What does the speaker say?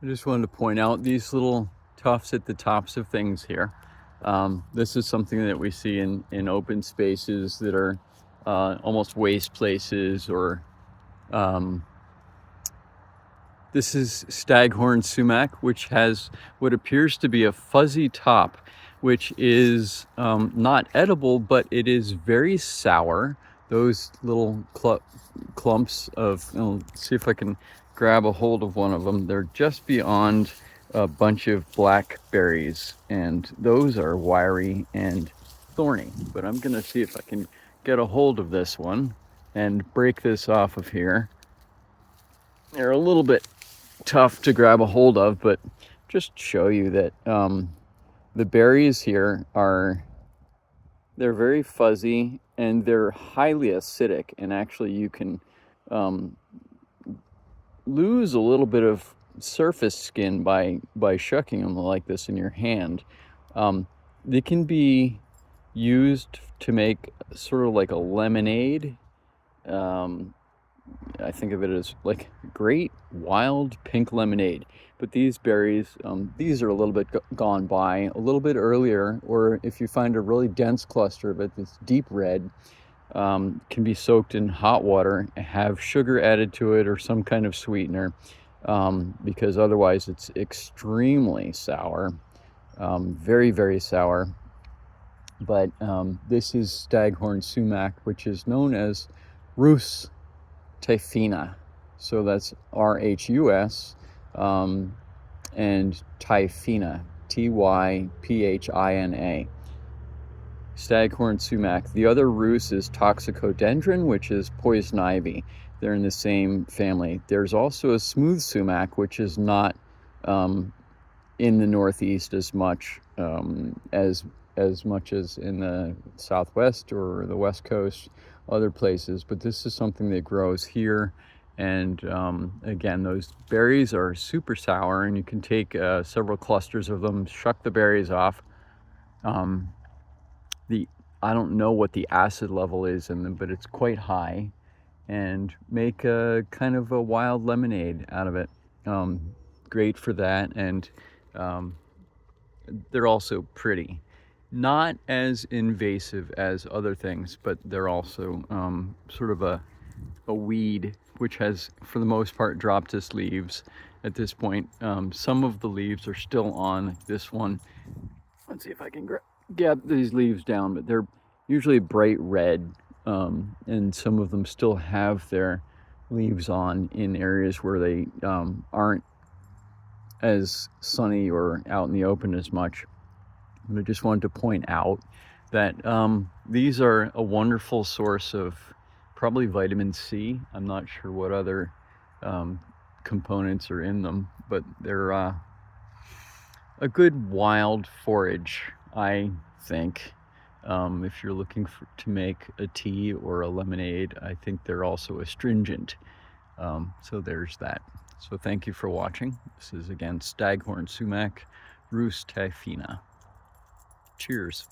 I just wanted to point out these little tufts at the tops of things here. This is something that we see in open spaces that are almost waste places, or this is Staghorn Sumac, which has what appears to be a fuzzy top, which is not edible, but it is very sour. Those little clumps of, see if I can grab a hold of one of them. They're just beyond a bunch of black berries, and those are wiry and thorny. But I'm gonna see if I can get a hold of this one and break this off of here. They're a little bit tough to grab a hold of, but just show you that the berries here they're very fuzzy and they're highly acidic, and actually you can lose a little bit of surface skin by shucking them like this in your hand. They can be used to make sort of like a lemonade. I think of it as like great wild pink lemonade. But these berries, these are a little bit gone by, a little bit earlier, or if you find a really dense cluster of it that's deep red, can be soaked in hot water, have sugar added to it or some kind of sweetener, because otherwise it's extremely sour, very, very sour. But this is Staghorn Sumac, which is known as Rhus typhina. So that's Rhus, and typhina, Typhina. Staghorn sumac. The other Rhus is toxicodendron, which is poison ivy. They're in the same family. There's also a smooth sumac, which is not in the Northeast as much as in the Southwest or the West Coast, other places. But this is something that grows here. And again, those berries are super sour, and you can take several clusters of them, shuck the berries off. I don't know what the acid level is in them, but it's quite high, and make a kind of a wild lemonade out of it. Great for that, and they're also pretty. Not as invasive as other things, but they're also sort of a weed which has, for the most part, dropped its leaves at this point. Some of the leaves are still on this one. Let's see if I can get these leaves down, but they're usually bright red, and some of them still have their leaves on in areas where they aren't as sunny or out in the open as much. And I just wanted to point out that these are a wonderful source of probably vitamin C. I'm not sure what other components are in them, but they're a good wild forage, I think. If you're looking to make a tea or a lemonade, I think they're also astringent. So there's that. So thank you for watching. This is again Staghorn Sumac, Rhus typhina. Cheers.